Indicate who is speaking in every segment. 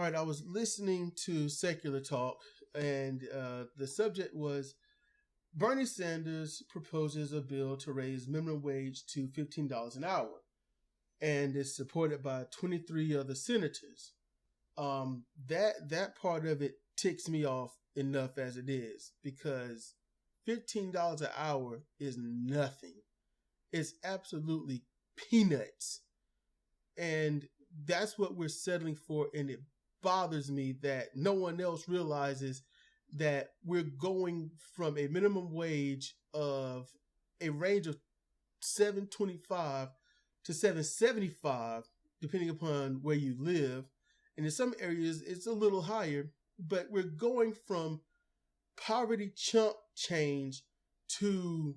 Speaker 1: right, I was listening to Secular Talk, and the subject was Bernie Sanders proposes a bill to raise minimum wage to $15 an hour, and it's supported by 23 other senators. That part of it ticks me off enough as it is, because $15 an hour is nothing. It's absolutely peanuts. And that's what we're settling for, and it bothers me that no one else realizes that we're going from a minimum wage of a range of $7.25 to $7.75, depending upon where you live. And in some areas, it's a little higher, but we're going from poverty chump change to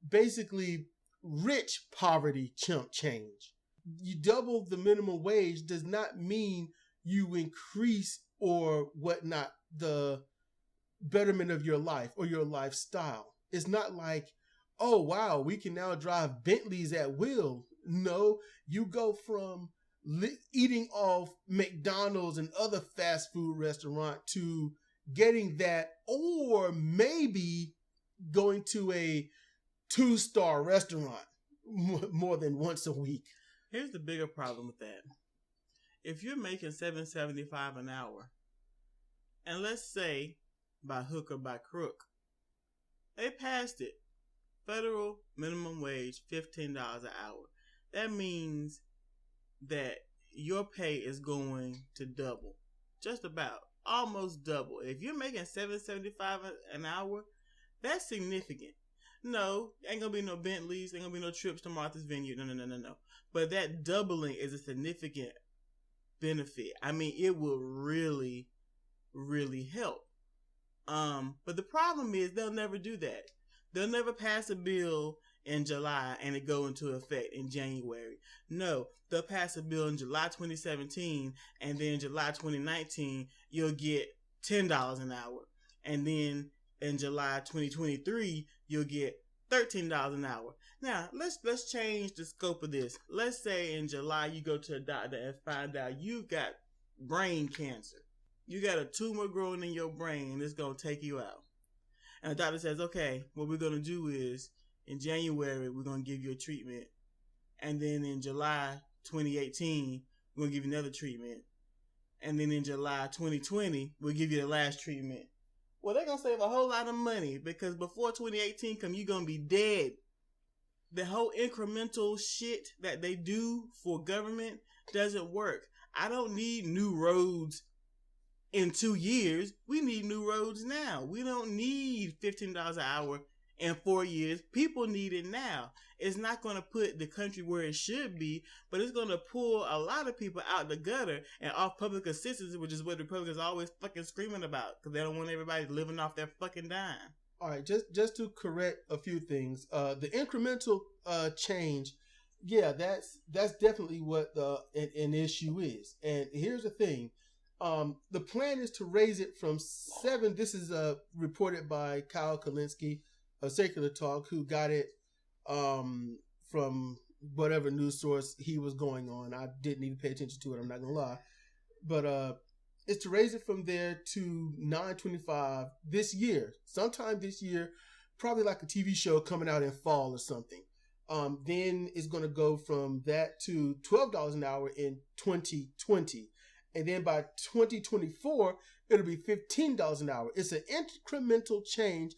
Speaker 1: basically rich poverty chump change. You double the minimum wage does not mean you increase or whatnot the betterment of your life or your lifestyle. It's not like, oh wow, we can now drive Bentleys at will. No, you go from eating off McDonald's and other fast food restaurant to getting that, or maybe going to a 2-star restaurant more than once a week.
Speaker 2: Here's the bigger problem with that. If you're making $7.75 an hour, and let's say by hook or by crook, they passed it, federal minimum wage, $15 an hour. That means that your pay is going to double, just about, almost double. If you're making $7.75 an hour, that's significant. No, ain't gonna be no Bentleys, ain't gonna be no trips to Martha's Vineyard. No. But that doubling is a significant benefit. I mean, it will really, really help. But the problem is they'll never do that. They'll never pass a bill in July and it go into effect in January. No, they'll pass a bill in July 2017, and then July 2019 you'll get $10 an hour, and then in July 2023 you'll get $13 an hour. Now let's change the scope of this. Let's say in July you go to a doctor and find out you've got brain cancer. You got a tumor growing in your brain and it's gonna take you out. And the doctor says, okay, what we're gonna do is in January we're gonna give you a treatment, and then in July 2018 we're gonna give you another treatment, and then in July 2020 we'll give you the last treatment. Well, they're going to save a whole lot of money, because before 2018 come, you're going to be dead. The whole incremental shit that they do for government doesn't work. I don't need new roads in 2 years. We need new roads now. We don't need $15 an hour in 4 years. People need it now. It's not going to put the country where it should be, but it's going to pull a lot of people out the gutter and off public assistance, which is what Republicans are always fucking screaming about, because they don't want everybody living off their fucking dime.
Speaker 1: All right, just to correct a few things, the incremental change, yeah, that's definitely what an issue is. And here's the thing. The plan is to raise it from 7. This is reported by Kyle Kalinske of Secular Talk, who got it from whatever news source he was going on. I didn't even pay attention to it, I'm not gonna lie. But it's to raise it from there to $9.25 this year, sometime this year, probably like a TV show coming out in fall or something. Then it's gonna go from that to $12 an hour in 2020. And then by 2024, it'll be $15 an hour. It's an incremental change.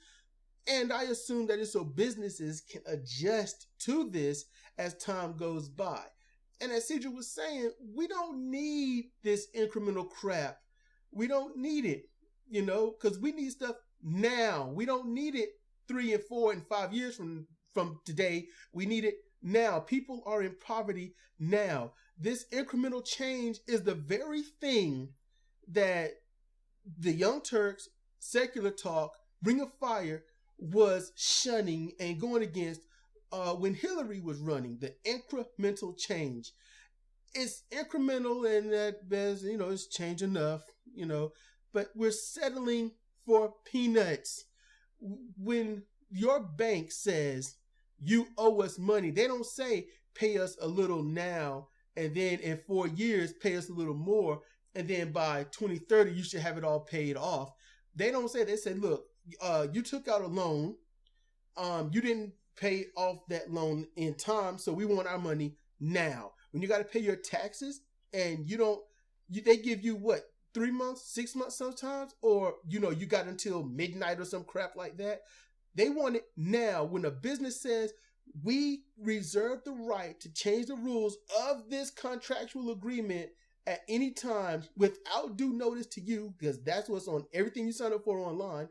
Speaker 1: And I assume that it's so businesses can adjust to this as time goes by. And as Cedric was saying, we don't need this incremental crap. We don't need it, because we need stuff now. We don't need it 3 and 4 and 5 years from today. We need it now. People are in poverty now. This incremental change is the very thing that the Young Turks, Secular Talk, Ring of Fire was shunning and going against when Hillary was running. The incremental change. It's incremental, and that it's change enough, but we're settling for peanuts. When your bank says you owe us money, they don't say pay us a little now and then in 4 years pay us a little more. and then by 2030 you should have it all paid off. They don't say. They say, look, you took out a loan, you didn't pay off that loan in time, so we want our money now. When you got to pay your taxes and they give you what, 3 months, 6 months sometimes, or you got until midnight or some crap like that. They want it now. When a business says, we reserve the right to change the rules of this contractual agreement at any time without due notice to you, because that's what's on everything you sign up for online,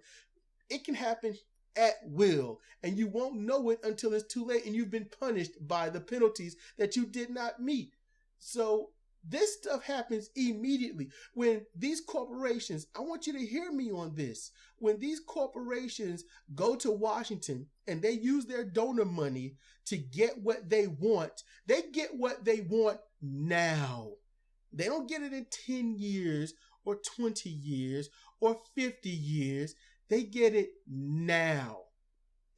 Speaker 1: it can happen at will, and you won't know it until it's too late and you've been punished by the penalties that you did not meet. So this stuff happens immediately. When these corporations, I want you to hear me on this, when these corporations go to Washington and they use their donor money to get what they want, they get what they want now. They don't get it in 10 years or 20 years or 50 years. They get it now.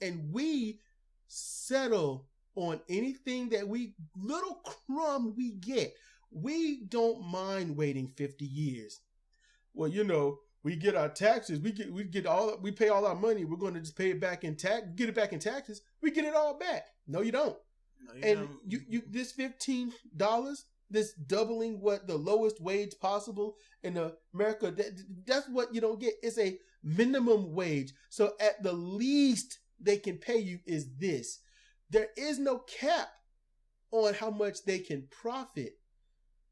Speaker 1: And we settle on anything that little crumb we get. We don't mind waiting 50 years. Well, we get our taxes. We pay all our money. We're going to just pay it back in get it back in taxes. We get it all back. No, you don't. No, you don't. You this $15, this doubling what the lowest wage possible in America, that's what you don't get. It's a minimum wage. So at the least they can pay you is this. There is no cap on how much they can profit.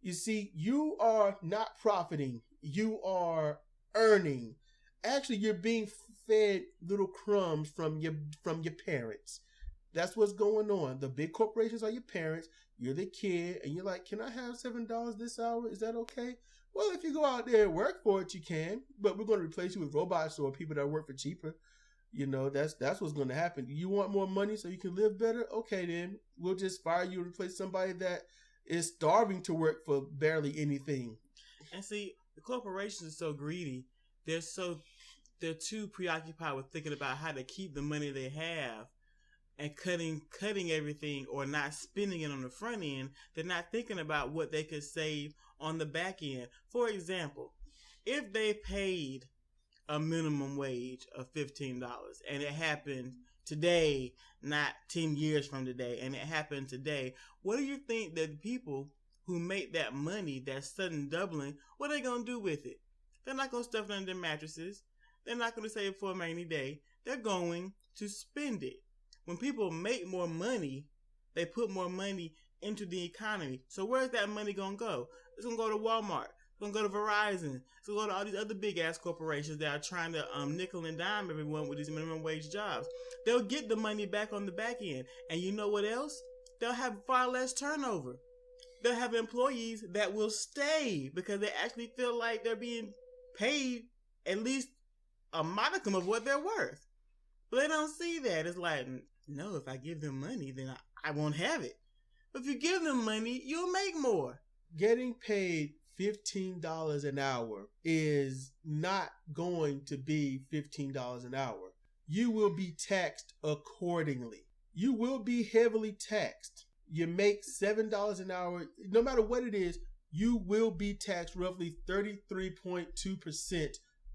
Speaker 1: You see, you are not profiting. You are earning. Actually, you're being fed little crumbs from your parents. That's what's going on. The big corporations are your parents. You're the kid, and you're like, can I have $7 this hour? Is that okay? Well, if you go out there and work for it, you can. But we're going to replace you with robots or people that work for cheaper. That's what's going to happen. You want more money so you can live better? Okay, then we'll just fire you and replace somebody that is starving to work for barely anything.
Speaker 2: And see, the corporations are so greedy. They're too preoccupied with thinking about how to keep the money they have and cutting everything or not spending it on the front end. They're not thinking about what they could save on the back end. For example, if they paid a minimum wage of $15 and it happened today, not 10 years from today, and it happened today, what do you think that the people who make that money, that sudden doubling, what are they going to do with it? They're not going to stuff it under their mattresses. They're not going to save it for a rainy day. They're going to spend it. When people make more money, they put more money into the economy. So where's that money going to go? It's going to go to Walmart. It's going to go to Verizon. It's going to go to all these other big-ass corporations that are trying to nickel and dime everyone with these minimum wage jobs. They'll get the money back on the back end. And you know what else? They'll have far less turnover. They'll have employees that will stay because they actually feel like they're being paid at least a modicum of what they're worth. But they don't see that. It's like, no, if I give them money, then I won't have it. But if you give them money, you'll make more.
Speaker 1: Getting paid $15 an hour is not going to be $15 an hour. You will be taxed accordingly. You will be heavily taxed. You make $7 an hour, no matter what it is, you will be taxed roughly 33.2%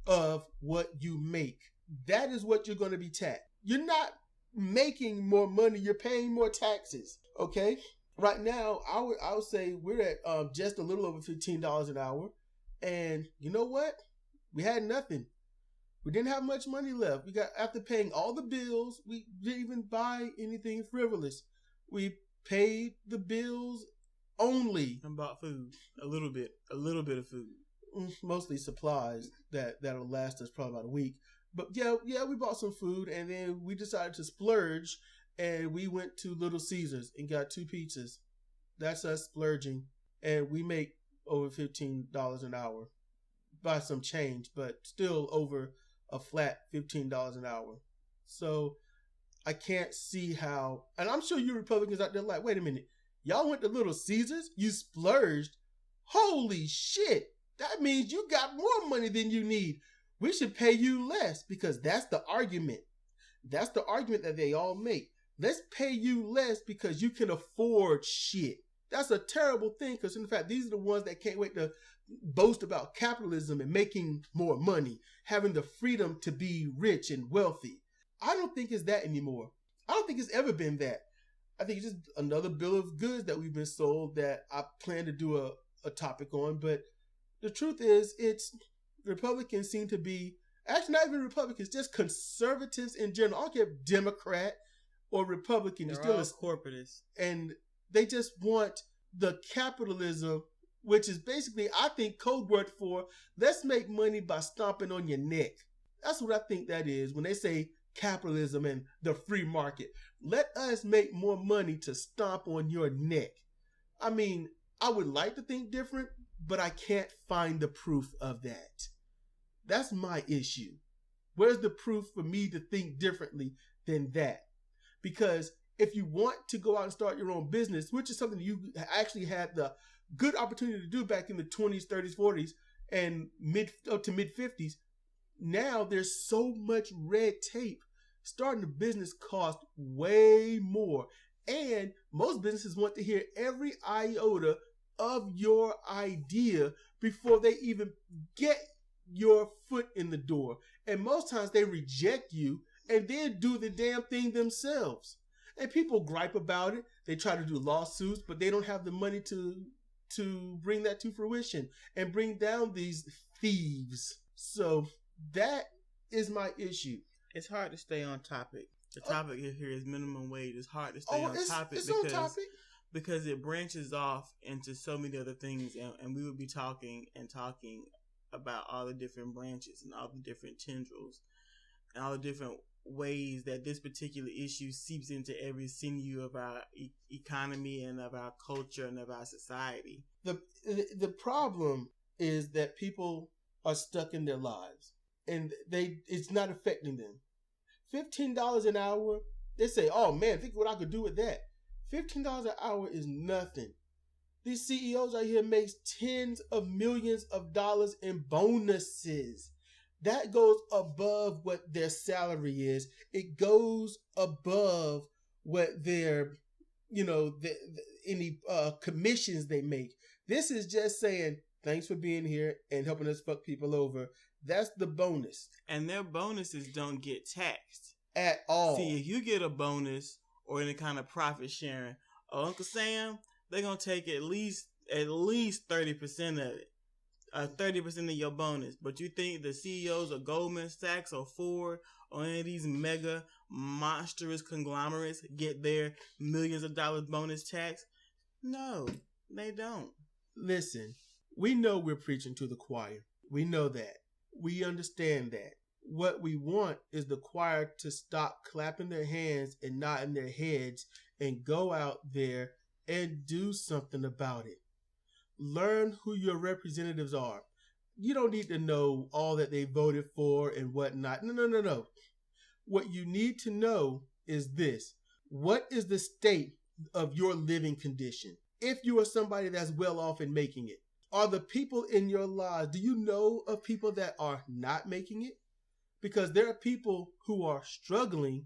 Speaker 1: of what you make. That is what you're going to be taxed. You're not making more money. You're paying more taxes. Okay. Right now, I would say we're at just a little over $15 an hour. And you know what? We had nothing. We didn't have much money left. We got, after paying all the bills, we didn't even buy anything frivolous. We paid the bills only.
Speaker 2: And bought food. A little bit of food.
Speaker 1: Mostly supplies that'll last us probably about a week. But yeah, we bought some food, and then we decided to splurge, and we went to Little Caesars and got 2 pizzas. That's us splurging, and we make over $15 an hour by some change, but still over a flat $15 an hour. So I can't see how, and I'm sure you Republicans out there like, wait a minute, y'all went to Little Caesars? You splurged? Holy shit! That means you got more money than you need. We should pay you less, because that's the argument. That's the argument that they all make. Let's pay you less because you can afford shit. That's a terrible thing, because in fact, these are the ones that can't wait to boast about capitalism and making more money, having the freedom to be rich and wealthy. I don't think it's that anymore. I don't think it's ever been that. I think it's just another bill of goods that we've been sold that I plan to do a topic on. But the truth is, it's Republicans seem to be, actually not even Republicans, just conservatives in general. I don't care if Democrat or Republican.
Speaker 2: They're
Speaker 1: still
Speaker 2: all corporatists.
Speaker 1: And they just want the capitalism, which is basically, I think, code word for let's make money by stomping on your neck. That's what I think that is when they say capitalism and the free market. Let us make more money to stomp on your neck. I mean, I would like to think different, but I can't find the proof of that. That's my issue. Where's the proof for me to think differently than that? Because if you want to go out and start your own business, which is something you actually had the good opportunity to do back in the 20s, 30s, 40s, and up to mid 50s, now there's so much red tape. Starting a business costs way more. And most businesses want to hear every iota of your idea before they even get your foot in the door. And most times they reject you and then do the damn thing themselves. And people gripe about it. They try to do lawsuits, but they don't have the money to bring that to fruition and bring down these thieves. So that is my issue.
Speaker 2: It's hard to stay on topic. The topic here is minimum wage. It's hard to stay on topic because it branches off into so many other things, and we would be talking about all the different branches and all the different tendrils and all the different ways that this particular issue seeps into every sinew of our economy and of our culture and of our society.
Speaker 1: The problem is that people are stuck in their lives and it's not affecting them. $15 an hour, they say, oh man, think what I could do with that. $15 an hour is nothing. These CEOs out here makes tens of millions of dollars in bonuses. That goes above what their salary is. It goes above what their, any commissions they make. This is just saying, thanks for being here and helping us fuck people over. That's the bonus.
Speaker 2: And their bonuses don't get taxed.
Speaker 1: At all.
Speaker 2: See, if you get a bonus or any kind of profit sharing, Uncle Sam, they're going to take at least 30% of it. 30% of your bonus. But you think the CEOs of Goldman Sachs or Ford or any of these mega monstrous conglomerates get their millions of dollars bonus tax? No, they don't.
Speaker 1: Listen, we know we're preaching to the choir. We know that. We understand that. What we want is the choir to stop clapping their hands and nodding their heads and go out there and do something about it. Learn who your representatives are. You don't need to know all that they voted for and whatnot. No. What you need to know is this. What is the state of your living condition? If you are somebody that's well off and making it, are the people in your lives, do you know of people that are not making it? Because there are people who are struggling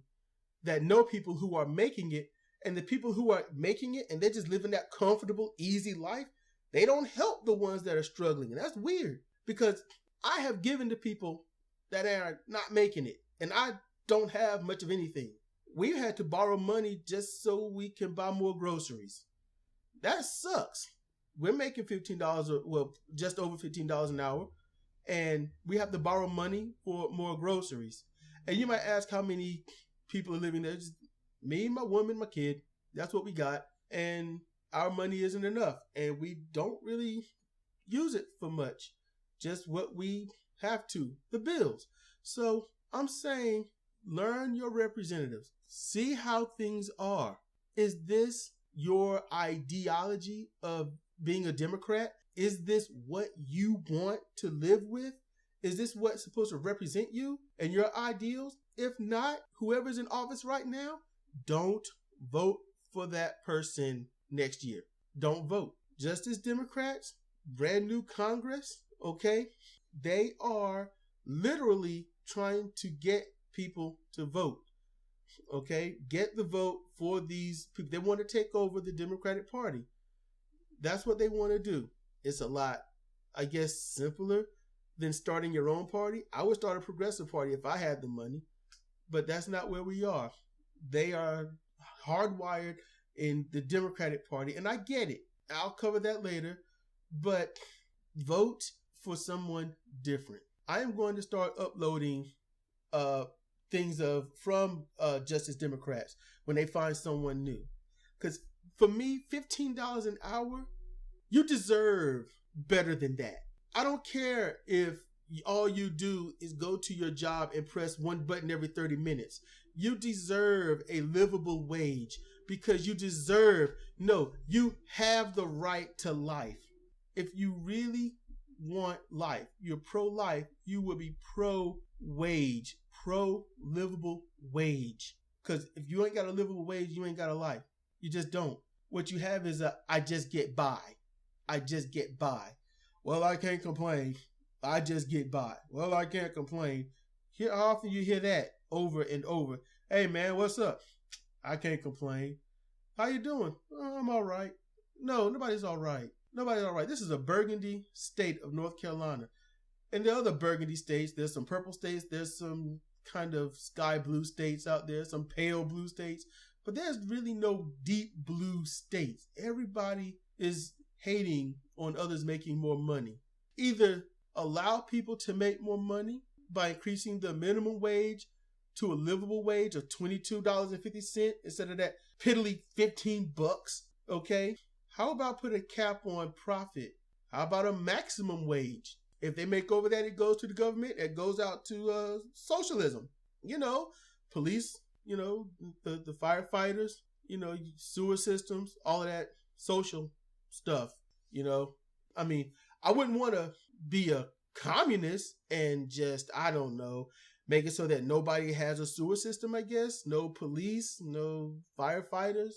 Speaker 1: that know people who are making it, and the people who are making it and they're just living that comfortable, easy life, they don't help the ones that are struggling. And that's weird because I have given to people that are not making it, and I don't have much of anything. We've had to borrow money just so we can buy more groceries. That sucks. We're making just over $15 an hour, and we have to borrow money for more groceries. And you might ask how many people are living there. Just me, my woman, my kid. That's what we got. And our money isn't enough. And we don't really use it for much. Just what we have to. The bills. So I'm saying, learn your representatives. See how things are. Is this your ideology of being a Democrat? Is this what you want to live with? Is this what's supposed to represent you and your ideals? If not, whoever's in office right now, don't vote for that person next year. Don't vote. Just as Democrats, brand new Congress, okay? They are literally trying to get people to vote, okay? Get the vote for these people. They want to take over the Democratic Party. That's what they want to do. It's a lot. I guess, simpler than starting your own party. I would start a progressive party if I had the money, but that's not where we are. They are hardwired in the Democratic Party, and I get it. I'll cover that later, but vote for someone different. I am going to start uploading things from Justice Democrats when they find someone new. Because for me, $15 an hour, you deserve better than that. I don't care if all you do is go to your job and press one button every 30 minutes. You deserve a livable wage because you have the right to life. If you really want life, you're pro-life, you will be pro-wage, pro-livable wage. Because if you ain't got a livable wage, you ain't got a life. You just don't. What you have is I just get by. I just get by. Well, I can't complain. I just get by. Well, I can't complain. How often you hear that over and over? Hey, man, what's up? I can't complain. How you doing? Oh, I'm all right. No, nobody's all right. Nobody's all right. This is a burgundy state of North Carolina. And the other burgundy states, there's some purple states, there's some kind of sky blue states out there, some pale blue states. But there's really no deep blue states. Everybody is hating on others making more money. Either allow people to make more money by increasing the minimum wage to a livable wage of $22.50 instead of that piddly $15, okay? How about put a cap on profit? How about a maximum wage? If they make over that, it goes to the government. It goes out to socialism. Police, the firefighters, sewer systems, all of that social stuff, I mean, I wouldn't want to be a communist and just, I don't know, make it so that nobody has a sewer system, I guess. No police, no firefighters,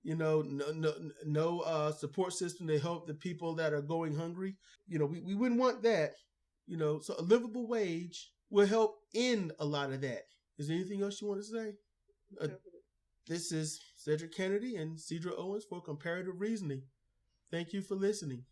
Speaker 1: no support system to help the people that are going hungry. We wouldn't want that, so a livable wage will help end a lot of that. Is there anything else you want to say? This is Cedric Kennedy and Cedra Owens for Comparative Reasoning. Thank you for listening.